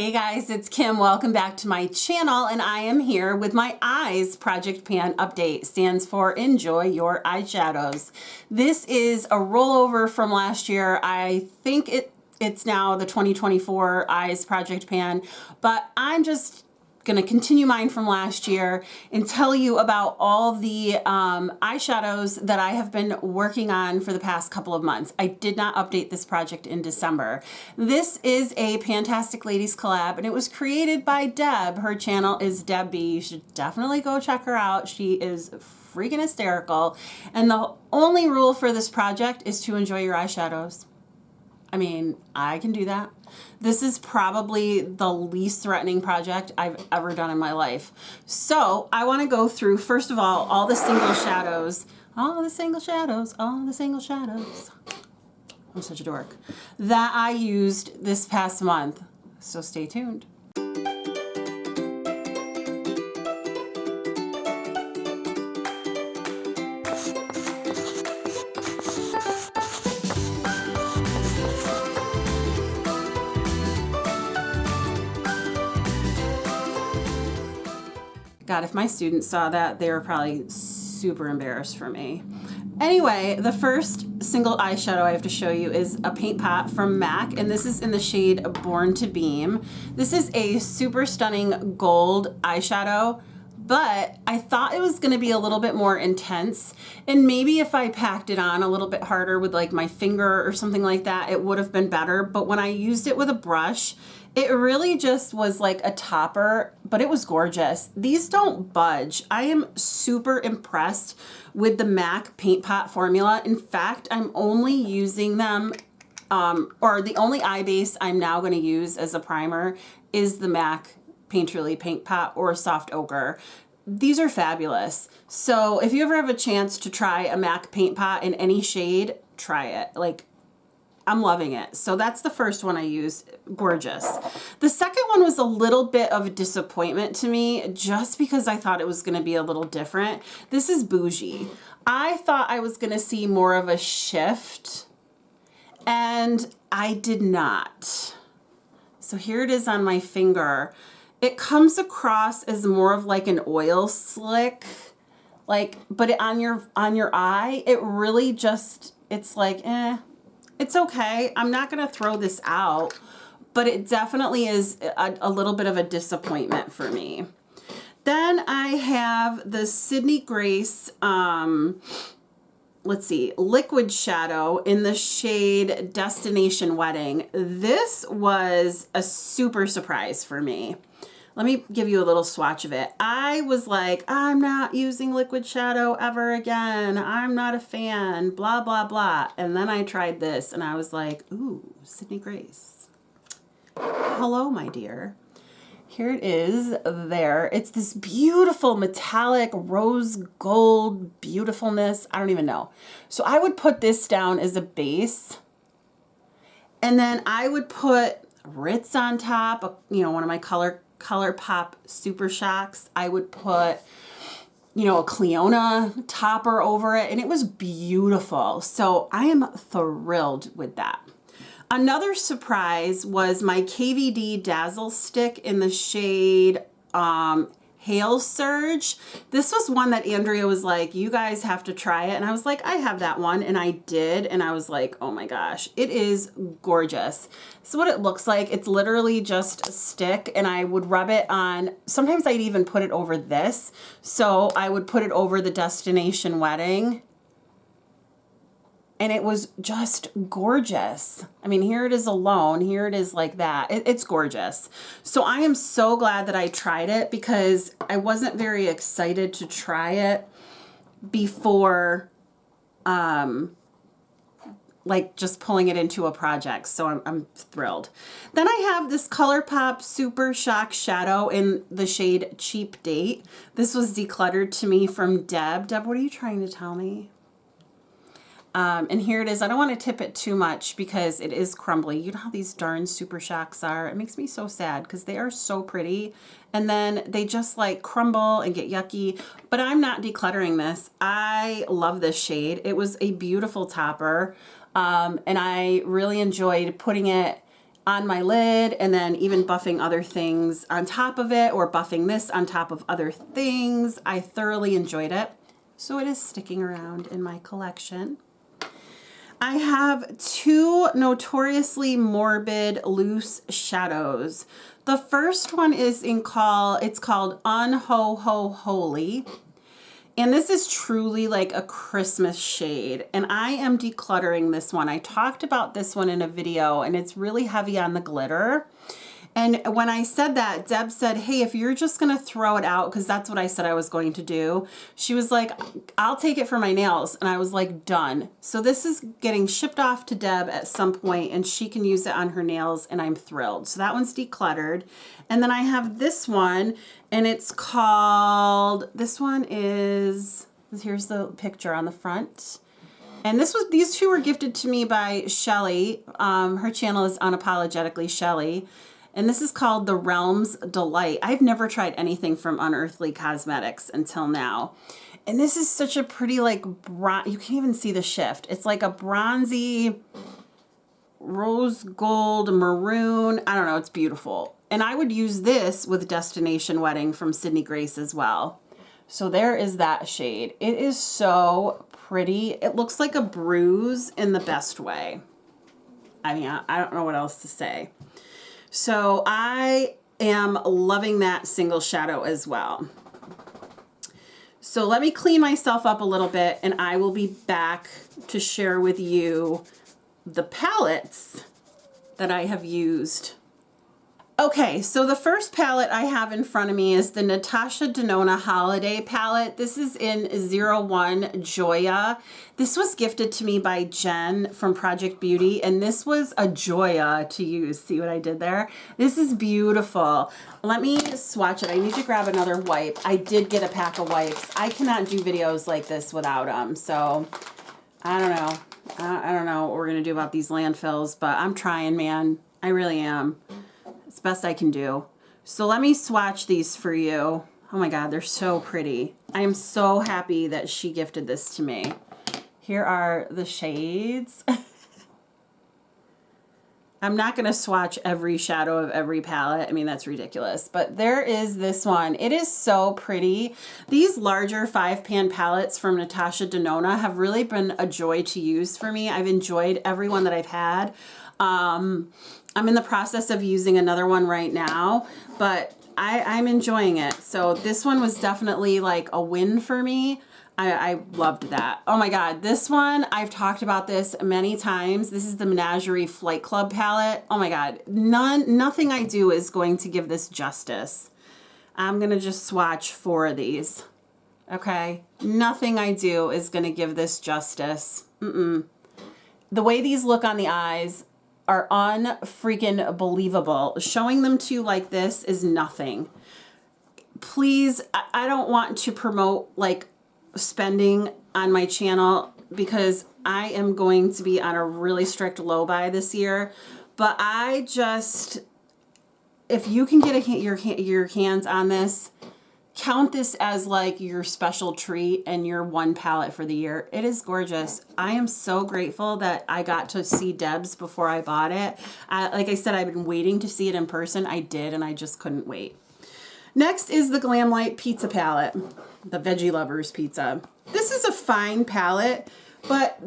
Hey guys, it's Kim. Welcome back to my channel, and I am here with my Eyes Project Pan update. Stands for Enjoy Your Eyeshadows. This is a rollover from last year. I think it's now the 2024 Eyes Project Pan, but I'm just gonna continue mine from last year and tell you about all the eyeshadows that I have been working on for the past couple of months. I did not update this project in December. This is a Fantastic Ladies collab, and it was created by Deb. Her channel is Debbie. You should definitely go check her out. She is freaking hysterical. And the only rule for this project is to enjoy your eyeshadows. I mean, I can do that. This is probably the least threatening project I've ever done in my life. So I want to go through, first of all the single shadows, all the single shadows. I'm such a dork. That I used this past month. So stay tuned. God, if my students saw that, they were probably super embarrassed for me. Anyway, the first single eyeshadow I have to show you is a paint pot from MAC, and this is in the shade Born to Beam. This is a super stunning gold eyeshadow, but I thought it was gonna be a little bit more intense, and maybe if I packed it on a little bit harder with like my finger or something like that, it would have been better. But when I used it with a brush, it really just was like a topper, but it was gorgeous. These don't budge. I am super impressed with the MAC paint pot formula. In fact, I'm only using them, or the only eye base I'm now gonna use as a primer is the MAC Painterly Paint Pot or Soft Ochre. These are fabulous. So if you ever have a chance to try a MAC paint pot in any shade, try it. Like, I'm loving it. So that's the first one I used. Gorgeous. The second one was a little bit of a disappointment to me just because I thought it was going to be a little different. This is Bougie. I thought I was going to see more of a shift, and I did not. So here it is on my finger. It comes across as more of like an oil slick, but on your eye, it really just, it's like, it's okay. I'm not gonna throw this out, but it definitely is a little bit of a disappointment for me. Then I have the Sydney Grace, let's see, liquid shadow in the shade Destination Wedding. This was a super surprise for me. Let me give you a little swatch of it. I was like, I'm not using liquid shadow ever again. I'm not a fan, blah, blah, blah. And then I tried this and I was like, ooh, Sydney Grace. Hello, my dear. Here it is there. It's this beautiful metallic rose gold beautifulness. I don't even know. So I would put this down as a base, and then I would put Ritz on top, you know, one of my ColourPop Super Shocks. I would put, you know, a Cleona topper over it, and it was beautiful. So I am thrilled with that. Another surprise was my KVD Dazzle Stick in the shade Hail Surge. This was one that Andrea was like, you guys have to try it. And I was like, I have that one. And I did. And I was like, oh my gosh, it is gorgeous. So what it looks like, it's literally just a stick, and I would rub it on, sometimes I'd even put it over this. So I would put it over the Destination Wedding, and it was just gorgeous. I mean, here it is alone. Here it is like that. It's gorgeous. So I am so glad that I tried it, because I wasn't very excited to try it before, like just pulling it into a project. So I'm thrilled. Then I have this ColourPop Super Shock Shadow in the shade Cheap Date. This was decluttered to me from Deb. Deb, what are you trying to tell me? And here it is. I don't want to tip it too much because it is crumbly. You know how these darn Super Shocks are? It makes me so sad because they are so pretty, and then they just like crumble and get yucky. But I'm not decluttering this. I love this shade. It was a beautiful topper, and I really enjoyed putting it on my lid and then even buffing other things on top of it or buffing this on top of other things. I thoroughly enjoyed it. So it is sticking around in my collection. I have two notoriously morbid loose shadows. The first one is it's called Unho-Ho-Holy. And this is truly like a Christmas shade. And I am decluttering this one. I talked about this one in a video and it's really heavy on the glitter. And when I said that, Deb said, hey, if you're just going to throw it out, because that's what I said I was going to do. She was like, I'll take it for my nails. And I was like, done. So this is getting shipped off to Deb at some point and she can use it on her nails and I'm thrilled. So that one's decluttered. And then I have this one and it's called, this one is, here's the picture on the front. And these two were gifted to me by Shelly. Her channel is Unapologetically Shelly. And this is called The Realm's Delight. I've never tried anything from Unearthly Cosmetics until now. And this is such a pretty, like, you can't even see the shift. It's like a bronzy, rose gold, maroon. I don't know, it's beautiful. And I would use this with Destination Wedding from Sydney Grace as well. So there is that shade. It is so pretty. It looks like a bruise in the best way. I mean, I don't know what else to say. So I am loving that single shadow as well. So let me clean myself up a little bit and I will be back to share with you the palettes that I have used. Okay, so the first palette I have in front of me is the Natasha Denona Holiday palette. This is in 01 Joya. This was gifted to me by Jen from Project Beauty, and this was a Joya to use. See what I did there? This is beautiful. Let me swatch it. I need to grab another wipe. I did get a pack of wipes. I cannot do videos like this without them, so I don't know. I don't know what we're going to do about these landfills, but I'm trying, man. I really am. It's the best I can do. So let me swatch these for you. Oh my God, they're so pretty. I am so happy that she gifted this to me. Here are the shades. I'm not going to swatch every shadow of every palette. I mean, that's ridiculous. But there is this one. It is so pretty. These larger 5-pan palettes from Natasha Denona have really been a joy to use for me. I've enjoyed every one that I've had. I'm in the process of using another one right now, but I'm enjoying it. So this one was definitely like a win for me. I loved that. Oh my God, this one, I've talked about this many times. This is the Menagerie Flight Club palette. Oh my God, nothing I do is going to give this justice. I'm gonna just swatch 4 of these, okay? Nothing I do is gonna give this justice. The way these look on the eyes are unfreaking believable. Showing them to you like this is nothing. Please, I don't want to promote like spending on my channel because I am going to be on a really strict low buy this year. But I just, if you can get your hands on this, count this as like your special treat and your one palette for the year. It is gorgeous. I am so grateful that I got to see Deb's before I bought it. Like I said, I've been waiting to see it in person. I did, and I just couldn't wait. Next is the Glamlight Pizza palette, the Veggie Lovers Pizza. This is a fine palette, but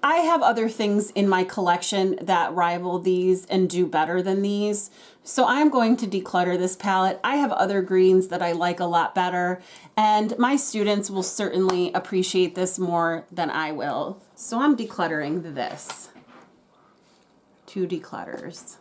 I have other things in my collection that rival these and do better than these. So I'm going to declutter this palette. I have other greens that I like a lot better, and my students will certainly appreciate this more than I will. So I'm decluttering this. 2 declutters.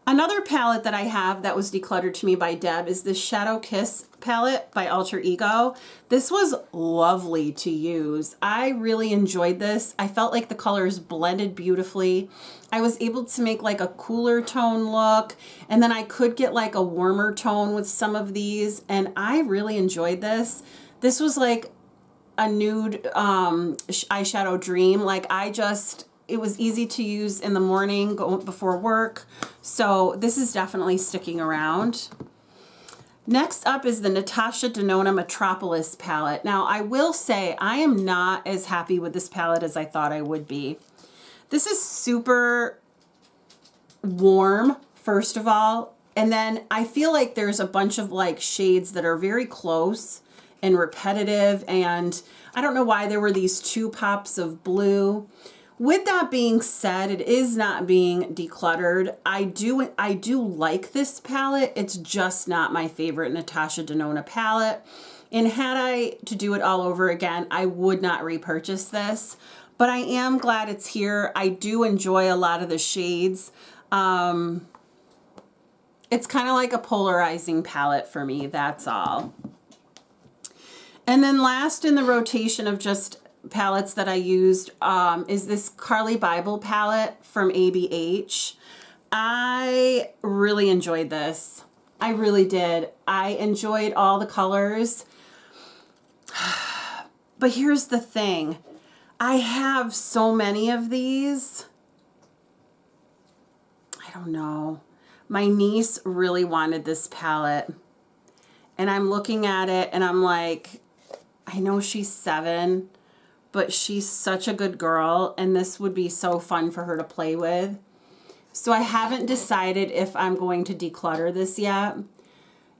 Another palette that I have that was decluttered to me by Deb is this Shadow Kiss palette by Alter Ego. This was lovely to use. I really enjoyed this. I felt like the colors blended beautifully. I was able to make like a cooler tone look, and then I could get like a warmer tone with some of these, and I really enjoyed this. This was like a nude eyeshadow dream. Like it was easy to use in the morning before work. So this is definitely sticking around. Next up is the Natasha Denona Metropolis palette. Now I will say I am not as happy with this palette as I thought I would be. This is super warm, first of all. And then I feel like there's a bunch of like shades that are very close and repetitive. And I don't know why there were these 2 pops of blue. With that being said, it is not being decluttered. I do like this palette. It's just not my favorite Natasha Denona palette. And had I to do it all over again, I would not repurchase this. But I am glad it's here. I do enjoy a lot of the shades. It's kind of like a polarizing palette for me, that's all. And then last in the rotation of just palettes that I used is this Carly Bible palette from ABH. I really enjoyed this. I really did. I enjoyed all the colors. But here's the thing. I have so many of these. I don't know. My niece really wanted this palette. And I'm looking at it and I'm like, I know she's 7, but she's such a good girl and this would be so fun for her to play with. So I haven't decided if I'm going to declutter this yet.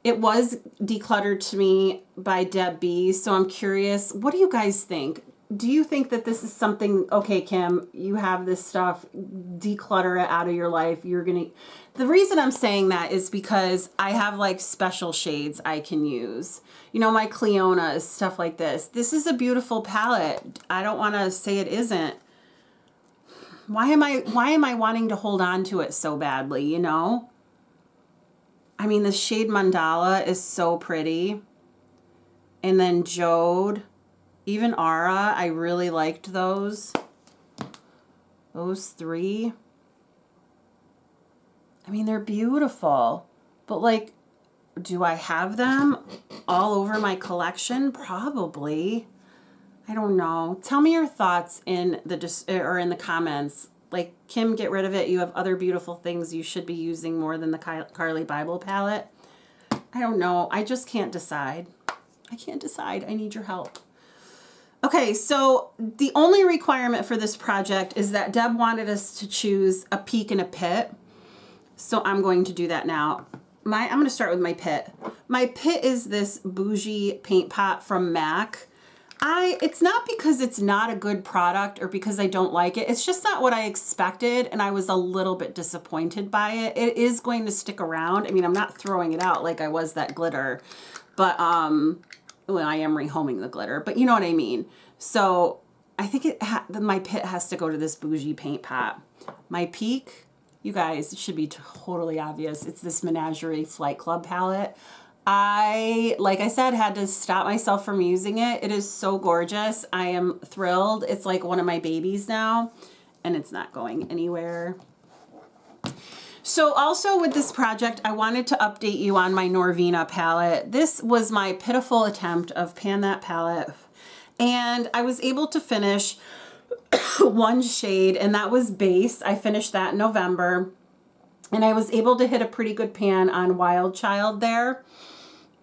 It was decluttered to me by Deb B, so I'm curious, what do you guys think? Do you think that this is something, okay, Kim, you have this stuff, declutter it out of your life, you're gonna... The reason I'm saying that is because I have like special shades I can use. You know, my Cleonas, stuff like this. This is a beautiful palette. I don't want to say it isn't. Why am I wanting to hold on to it so badly, you know? I mean, the shade Mandala is so pretty. And then Jode, even Aura, I really liked those. Those 3. I mean, they're beautiful. But like, do I have them all over my collection? Probably. I don't know. Tell me your thoughts in the comments. Like, Kim, get rid of it. You have other beautiful things you should be using more than the Carly Bible palette. I don't know. I just can't decide. I can't decide. I need your help. Okay, so the only requirement for this project is that Deb wanted us to choose a peak and a pit. So I'm going to do that now. I'm going to start with my pit. My pit is this bougie paint pot from MAC. It's not because it's not a good product or because I don't like it. It's just not what I expected, and I was a little bit disappointed by it. It is going to stick around. I mean, I'm not throwing it out like I was that glitter, but well, I am rehoming the glitter, but you know what I mean. So I think my pit has to go to this bougie paint pot. My peak, you guys, it should be totally obvious. It's this Menagerie Flight Club palette. Like I said, had to stop myself from using it. It is so gorgeous. I am thrilled. It's like one of my babies now, and it's not going anywhere. So also with this project, I wanted to update you on my Norvina palette. This was my pitiful attempt of Pan That palette, and I was able to finish one shade, and that was Base. I finished that in November, and I was able to hit a pretty good pan on Wild Child there.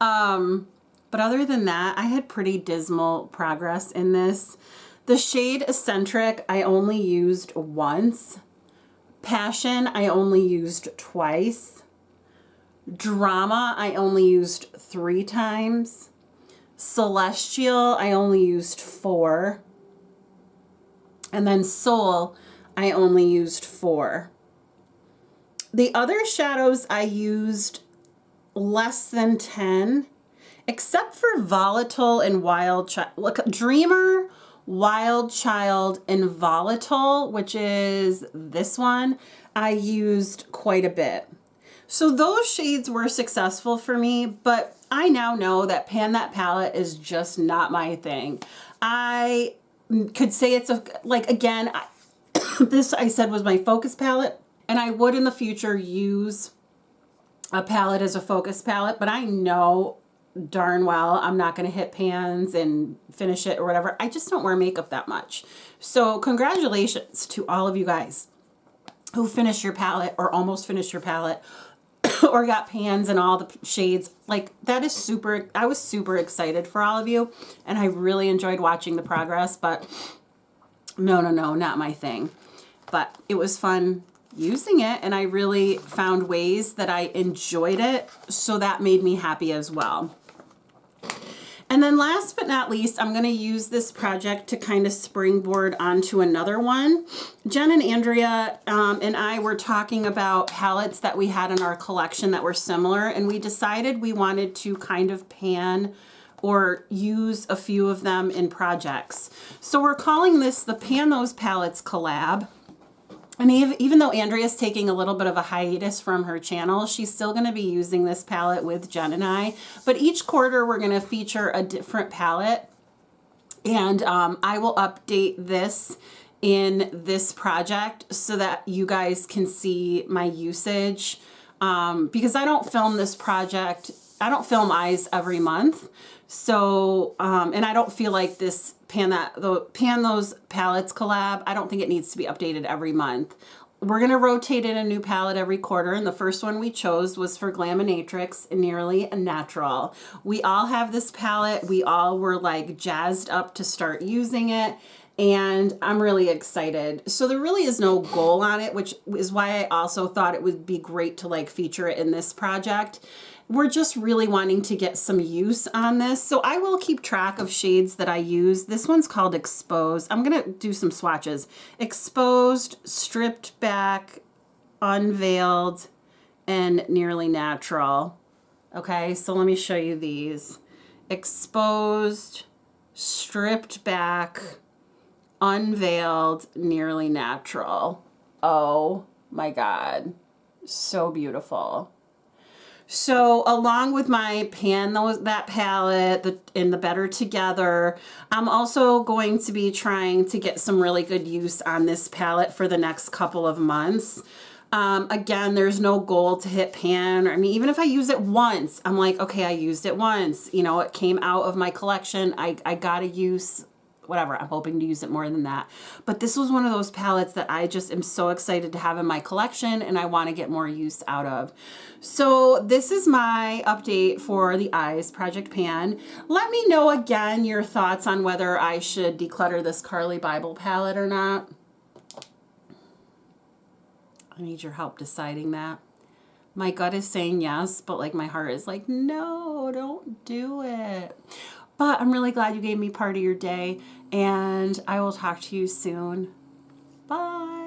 But other than that, I had pretty dismal progress in this. The shade Eccentric, I only used once. Passion, I only used twice. Drama, I only used 3 times. Celestial, I only used 4. And then Soul, I only used 4. The other shadows I used less than 10, except for Volatile and Wild Child. Look, Dreamer, Wild Child, and Volatile, which is this one, I used quite a bit. So those shades were successful for me, but I now know that Pan That palette is just not my thing. I could say it's again, this I said was my focus palette, and I would in the future use a palette as a focus palette, but I know darn well I'm not going to hit pans and finish it or whatever. I just don't wear makeup that much. So congratulations to all of you guys who finished your palette or almost finished your palette or got pans and all the shades. Like, that is super, I was super excited for all of you, and I really enjoyed watching the progress, but no, not my thing. But it was fun using it, and I really found ways that I enjoyed it, so that made me happy as well. And then last but not least, I'm going to use this project to kind of springboard onto another one. Jen and Andrea and I were talking about palettes that we had in our collection that were similar, and we decided we wanted to kind of pan or use a few of them in projects. So we're calling this the Pan Those Palettes collab. And even though Andrea's taking a little bit of a hiatus from her channel, she's still going to be using this palette with Jen and I. But each quarter, we're going to feature a different palette. And I will update this in this project so that you guys can see my usage. Because I don't film this project, I don't film eyes every month. So, and I don't feel like this Pan Those Palettes collab, I don't think it needs to be updated every month. We're going to rotate in a new palette every quarter, and the first one we chose was for Glaminatrix, Nearly Natural. We all have this palette. We all were like jazzed up to start using it, and I'm really excited. So there really is no goal on it, which is why I also thought it would be great to like feature it in this project. We're just really wanting to get some use on this. So I will keep track of shades that I use. This one's called Exposed. I'm going to do some swatches. Exposed, Stripped Back, Unveiled, and Nearly Natural. Okay, so let me show you these. Exposed, Stripped Back, Unveiled, Nearly Natural. Oh my God. So beautiful. So along with my that palette and the Better Together, I'm also going to be trying to get some really good use on this palette for the next couple of months. Again, there's no goal to hit pan. I mean, even if I use it once, I'm like, okay, I used it once. You know, it came out of my collection. I got to use whatever. I'm hoping to use it more than that. But this was one of those palettes that I just am so excited to have in my collection, and I want to get more use out of. So this is my update for the Eyes Project Pan. Let me know again your thoughts on whether I should declutter this Carly Bible palette or not. I need your help deciding that. My gut is saying yes, but like my heart is like, no, don't do it. But I'm really glad you gave me part of your day, and I will talk to you soon. Bye.